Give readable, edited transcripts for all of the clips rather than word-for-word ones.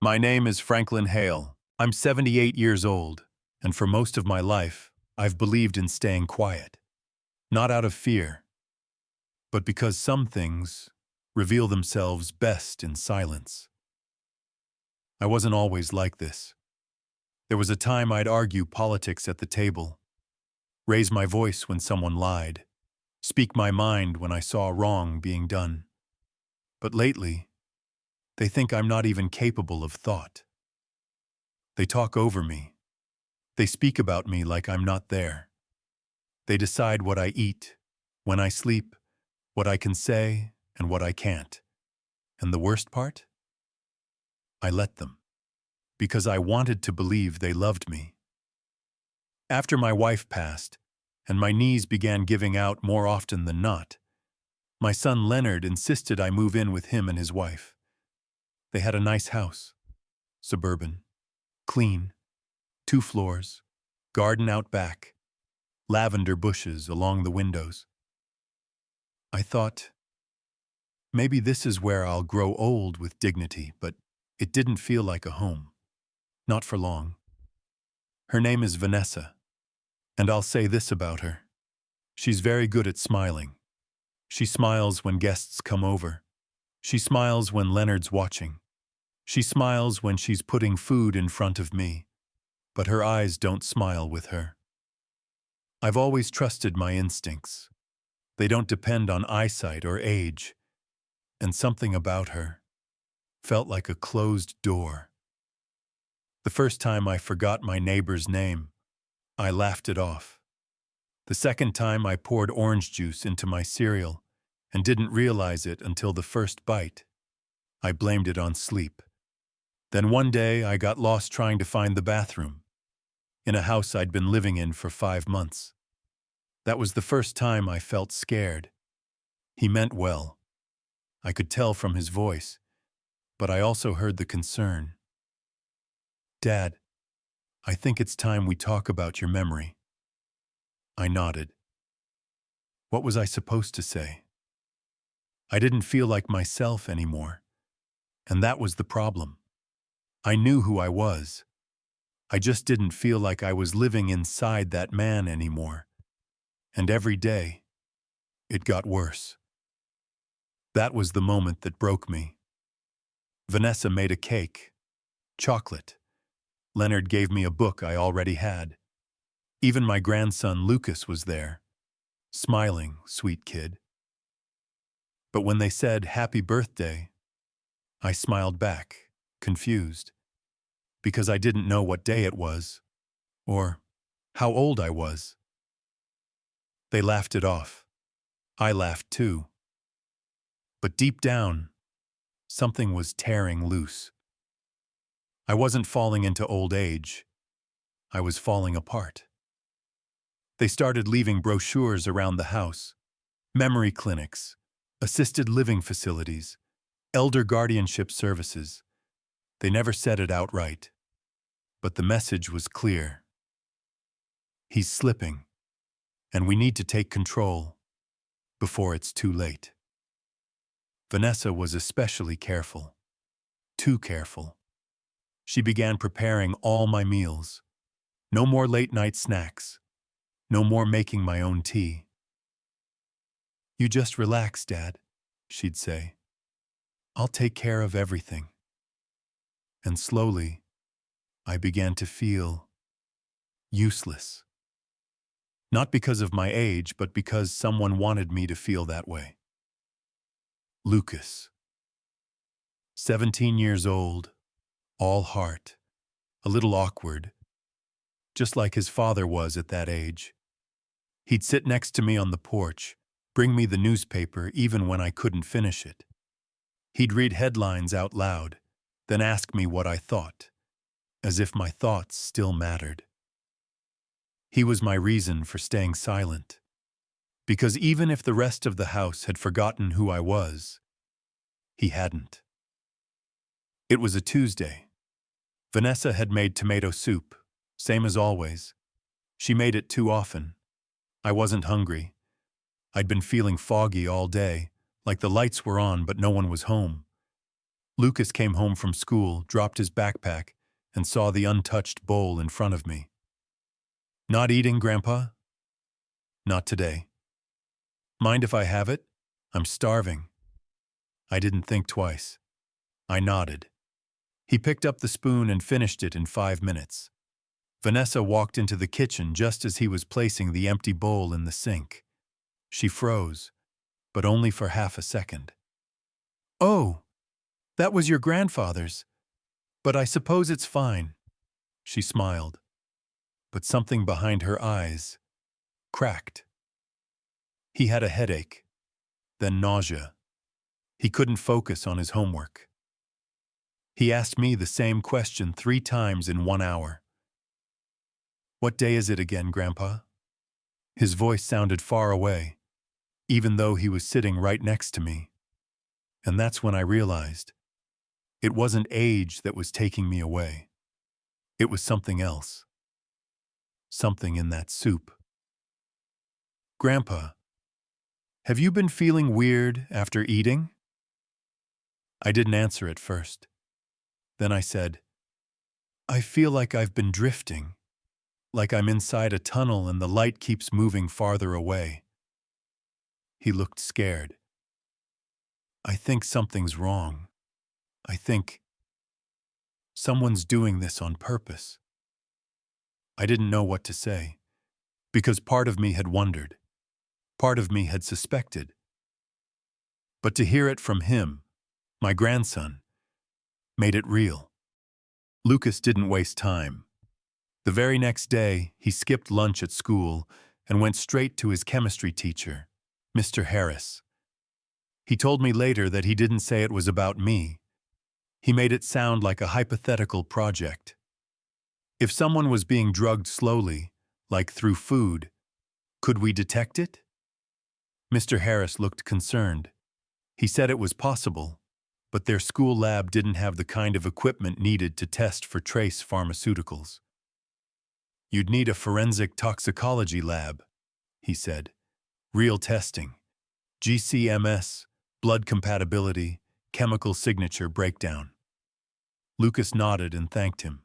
My name is Franklin Hale. I'm 78 years old, and for most of my life, I've believed in staying quiet. Not out of fear, but because some things reveal themselves best in silence. I wasn't always like this. There was a time I'd argue politics at the table, raise my voice when someone lied, speak my mind when I saw wrong being done. But lately, they think I'm not even capable of thought. They talk over me. They speak about me like I'm not there. They decide what I eat, when I sleep, what I can say, and what I can't. And the worst part? I let them, because I wanted to believe they loved me. After my wife passed, and my knees began giving out more often than not, my son Leonard insisted I move in with him and his wife. They had a nice house, suburban, clean, 2 floors, garden out back, lavender bushes along the windows. I thought, maybe this is where I'll grow old with dignity, but it didn't feel like a home. Not for long. Her name is Vanessa, and I'll say this about her. She's very good at smiling. She smiles when guests come over. She smiles when Leonard's watching. She smiles when she's putting food in front of me, but her eyes don't smile with her. I've always trusted my instincts. They don't depend on eyesight or age, and something about her felt like a closed door. The first time I forgot my neighbor's name, I laughed it off. The second time I poured orange juice into my cereal and didn't realize it until the first bite. I blamed it on sleep. Then one day I got lost trying to find the bathroom in a house I'd been living in for 5 months. That was the first time I felt scared. He meant well. I could tell from his voice, but I also heard the concern. "Dad, I think it's time we talk about your memory." I nodded. What was I supposed to say? I didn't feel like myself anymore, and that was the problem. I knew who I was. I just didn't feel like I was living inside that man anymore. And every day, it got worse. That was the moment that broke me. Vanessa made a cake. Chocolate. Leonard gave me a book I already had. Even my grandson Lucas was there. Smiling, sweet kid. But when they said happy birthday, I smiled back, confused, because I didn't know what day it was, or how old I was. They laughed it off. I laughed too. But deep down, something was tearing loose. I wasn't falling into old age. I was falling apart. They started leaving brochures around the house. Memory clinics, assisted living facilities, elder guardianship services. They never said it outright, but the message was clear. He's slipping, and we need to take control before it's too late. Vanessa was especially careful, too careful. She began preparing all my meals. No more late-night snacks. No more making my own tea. "You just relax, Dad," she'd say. "I'll take care of everything." And slowly, I began to feel useless. Not because of my age, but because someone wanted me to feel that way. Lucas. 17 years old, all heart, a little awkward, just like his father was at that age. He'd sit next to me on the porch, bring me the newspaper even when I couldn't finish it. He'd read headlines out loud, then ask me what I thought, as if my thoughts still mattered. He was my reason for staying silent, because even if the rest of the house had forgotten who I was, he hadn't. It was a Tuesday. Vanessa had made tomato soup, same as always. She made it too often. I wasn't hungry. I'd been feeling foggy all day, like the lights were on but no one was home. Lucas came home from school, dropped his backpack, and saw the untouched bowl in front of me. "Not eating, Grandpa?" "Not today." "Mind if I have it? I'm starving." I didn't think twice. I nodded. He picked up the spoon and finished it in 5 minutes. Vanessa walked into the kitchen just as he was placing the empty bowl in the sink. She froze, but only for half a second. "Oh, that was your grandfather's. But I suppose it's fine." She smiled, but something behind her eyes cracked. He had a headache, then nausea. He couldn't focus on his homework. He asked me the same question 3 times in 1 hour. "What day is it again, Grandpa?" His voice sounded far away, even though he was sitting right next to me. And that's when I realized it wasn't age that was taking me away. It was something else. Something in that soup. "Grandpa, have you been feeling weird after eating?" I didn't answer at first. Then I said, "I feel like I've been drifting, like I'm inside a tunnel and the light keeps moving farther away." He looked scared. "I think something's wrong. I think someone's doing this on purpose." I didn't know what to say, because part of me had wondered, part of me had suspected. But to hear it from him, my grandson, made it real. Lucas didn't waste time. The very next day, he skipped lunch at school and went straight to his chemistry teacher, Mr. Harris. He told me later that he didn't say it was about me. He made it sound like a hypothetical project. If someone was being drugged slowly, like through food, could we detect it? Mr. Harris looked concerned. He said it was possible, but their school lab didn't have the kind of equipment needed to test for trace pharmaceuticals. "You'd need a forensic toxicology lab," he said. "Real testing. GCMS, blood compatibility, chemical signature breakdown." Lucas nodded and thanked him.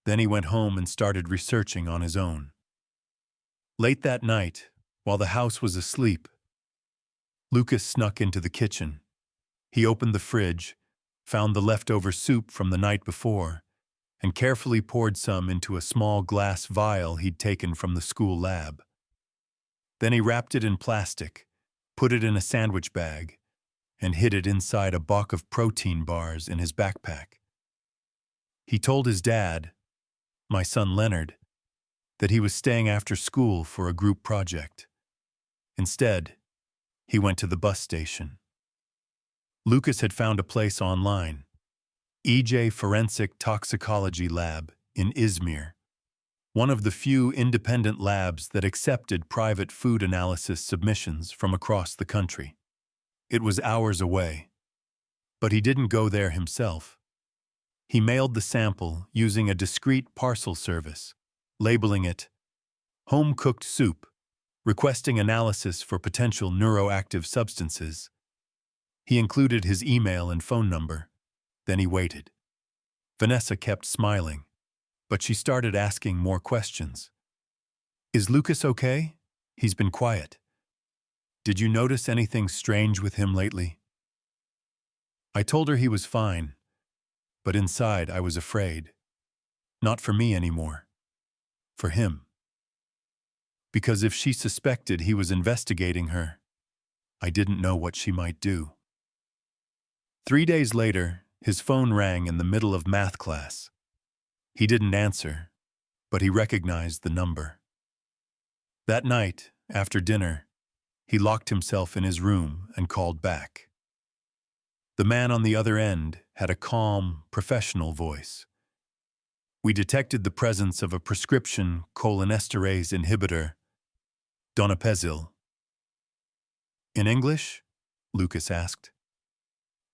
Then he went home and started researching on his own. Late that night, while the house was asleep, Lucas snuck into the kitchen. He opened the fridge, found the leftover soup from the night before, and carefully poured some into a small glass vial he'd taken from the school lab. Then he wrapped it in plastic, put it in a sandwich bag, and hid it inside a box of protein bars in his backpack. He told his dad, my son Leonard, that he was staying after school for a group project. Instead, he went to the bus station. Lucas had found a place online, EJ Forensic Toxicology Lab in Izmir, one of the few independent labs that accepted private food analysis submissions from across the country. It was hours away, but he didn't go there himself. He mailed the sample using a discreet parcel service, labeling it home-cooked soup, requesting analysis for potential neuroactive substances. He included his email and phone number. Then he waited. Vanessa kept smiling, but she started asking more questions. "Is Lucas okay? He's been quiet. Did you notice anything strange with him lately?" I told her he was fine, but inside I was afraid. Not for me anymore. For him. Because if she suspected he was investigating her, I didn't know what she might do. 3 days later, his phone rang in the middle of math class. He didn't answer, but he recognized the number. That night, after dinner, he locked himself in his room and called back. The man on the other end had a calm, professional voice. "We detected the presence of a prescription cholinesterase inhibitor, donepezil." "In English?" Lucas asked.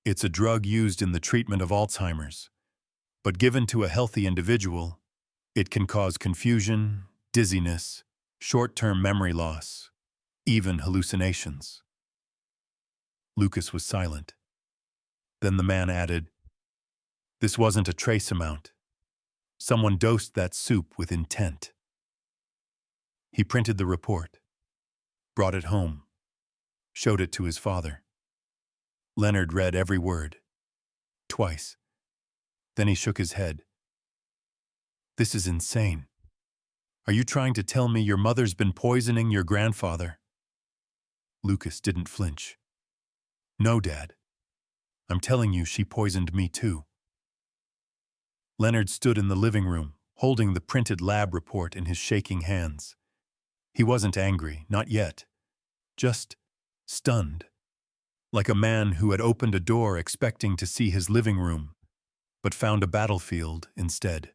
"It's a drug used in the treatment of Alzheimer's, but given to a healthy individual, it can cause confusion, dizziness, short-term memory loss, even hallucinations." Lucas was silent. Then the man added, "This wasn't a trace amount. Someone dosed that soup with intent." He printed the report, brought it home, showed it to his father. Leonard read every word, twice. Then he shook his head. "This is insane. Are you trying to tell me your mother's been poisoning your grandfather?" Lucas didn't flinch. "No, Dad. I'm telling you she poisoned me too." Leonard stood in the living room, holding the printed lab report in his shaking hands. He wasn't angry, not yet. Just stunned. Like a man who had opened a door expecting to see his living room, but found a battlefield instead.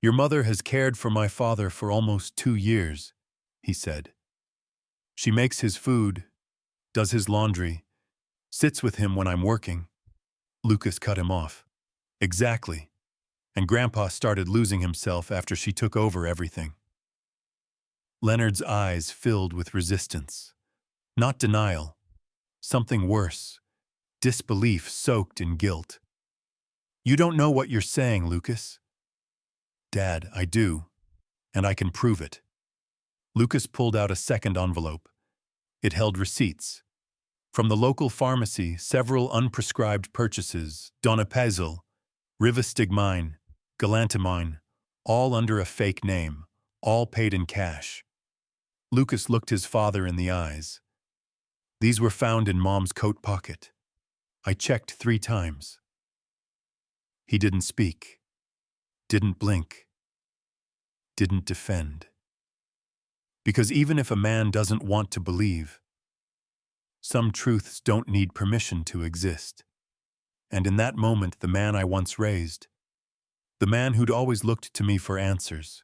"Your mother has cared for my father for almost 2 years," he said. "She makes his food, does his laundry, sits with him when I'm working." Lucas cut him off. "Exactly. And Grandpa started losing himself after she took over everything." Leonard's eyes filled with resistance. Not denial. Something worse. Disbelief soaked in guilt. "You don't know what you're saying, Lucas." "Dad, I do. And I can prove it." Lucas pulled out a second envelope. It held receipts. From the local pharmacy, several unprescribed purchases, donepezil, rivastigmine, galantamine, all under a fake name, all paid in cash. Lucas looked his father in the eyes. "These were found in Mom's coat pocket. I checked 3 times." He didn't speak, didn't blink, didn't defend. Because even if a man doesn't want to believe, some truths don't need permission to exist. And in that moment, the man I once raised, the man who'd always looked to me for answers,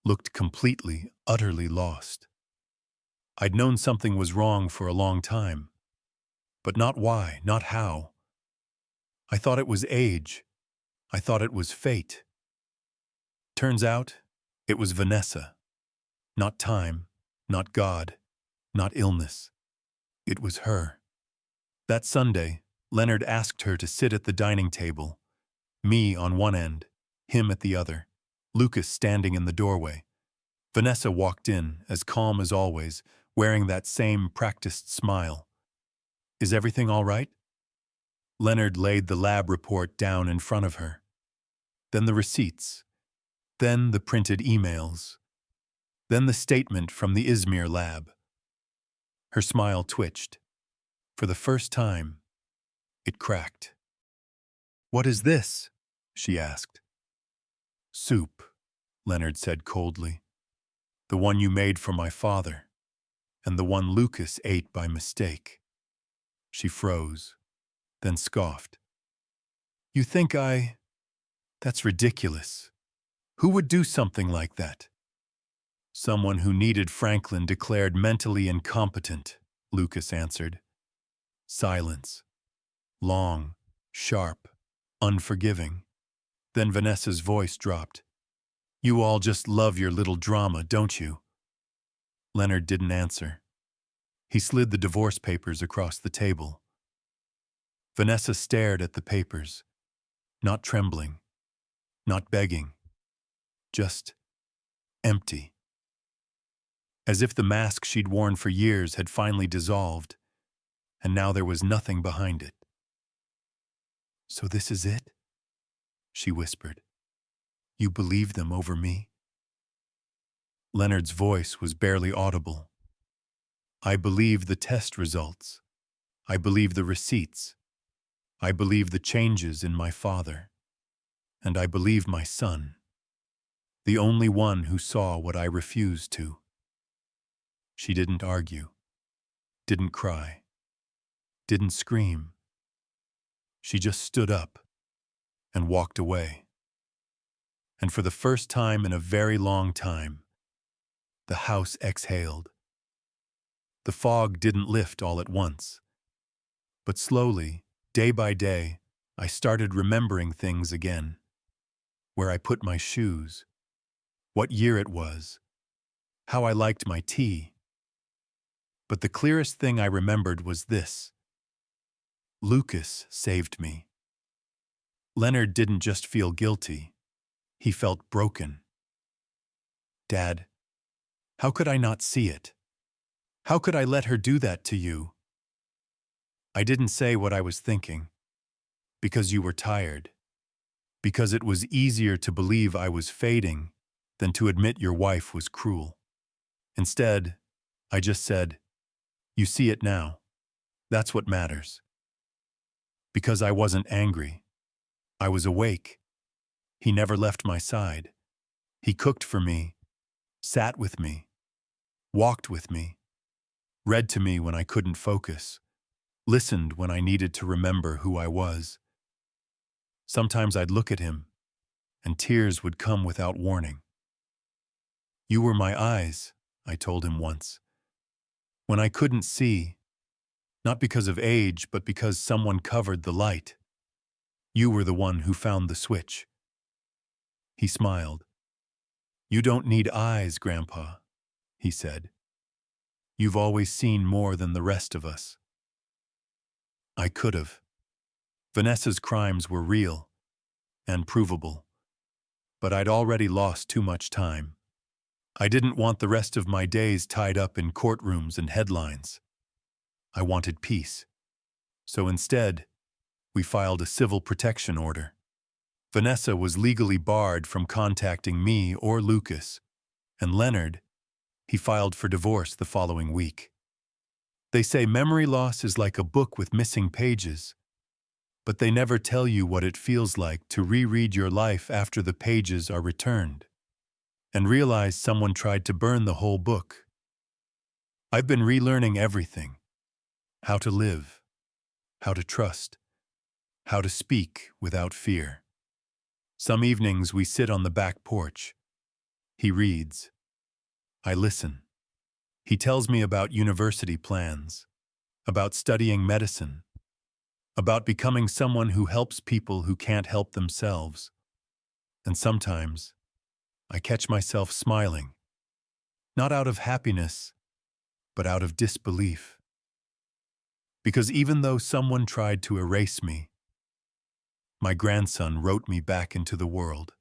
looked completely, utterly lost. I'd known something was wrong for a long time, but not why, not how. I thought it was age. I thought it was fate. Turns out, it was Vanessa. Not time, not God, not illness. It was her. That Sunday, Leonard asked her to sit at the dining table, me on one end, him at the other, Lucas standing in the doorway. Vanessa walked in, as calm as always, wearing that same practiced smile. "Is everything all right?" Leonard laid the lab report down in front of her. Then the receipts. Then the printed emails. Then the statement from the Izmir lab. Her smile twitched. For the first time, it cracked. "What is this?" she asked. "Soup," Leonard said coldly. "The one you made for my father, and the one Lucas ate by mistake." She froze, then scoffed. "You think That's ridiculous. Who would do something like that?" "Someone who needed Franklin declared mentally incompetent," Lucas answered. Silence. Long, sharp, unforgiving. Then Vanessa's voice dropped. "You all just love your little drama, don't you?" Leonard didn't answer. He slid the divorce papers across the table. Vanessa stared at the papers, not trembling, not begging, just empty. As if the mask she'd worn for years had finally dissolved, and now there was nothing behind it. "So this is it?" she whispered. "You believe them over me?" Leonard's voice was barely audible. "I believe the test results. I believe the receipts. I believe the changes in my father. And I believe my son. The only one who saw what I refused to." She didn't argue, didn't cry, didn't scream. She just stood up and walked away. And for the first time in a very long time, the house exhaled. The fog didn't lift all at once. But slowly, day by day, I started remembering things again. Where I put my shoes, what year it was, how I liked my tea. But the clearest thing I remembered was this. Lucas saved me. Leonard didn't just feel guilty, he felt broken. Dad, how could I not see it? How could I let her do that to you? I didn't say what I was thinking. Because you were tired. Because it was easier to believe I was fading than to admit your wife was cruel. Instead, I just said, you see it now. That's what matters. Because I wasn't angry. I was awake. He never left my side. He cooked for me, sat with me, walked with me, read to me when I couldn't focus, listened when I needed to remember who I was. Sometimes I'd look at him, and tears would come without warning. You were my eyes, I told him once. When I couldn't see, not because of age, but because someone covered the light. You were the one who found the switch. He smiled. You don't need eyes, Grandpa, he said. You've always seen more than the rest of us. I could have. Vanessa's crimes were real and provable, but I'd already lost too much time. I didn't want the rest of my days tied up in courtrooms and headlines. I wanted peace. So instead, we filed a civil protection order. Vanessa was legally barred from contacting me or Lucas, and Leonard, he filed for divorce the following week. They say memory loss is like a book with missing pages, but they never tell you what it feels like to reread your life after the pages are returned, and realize someone tried to burn the whole book. I've been relearning everything. How to live, how to trust, how to speak without fear. Some evenings we sit on the back porch. He reads. I listen. He tells me about university plans, about studying medicine, about becoming someone who helps people who can't help themselves. And sometimes, I catch myself smiling, not out of happiness, but out of disbelief. Because even though someone tried to erase me, my grandson wrote me back into the world.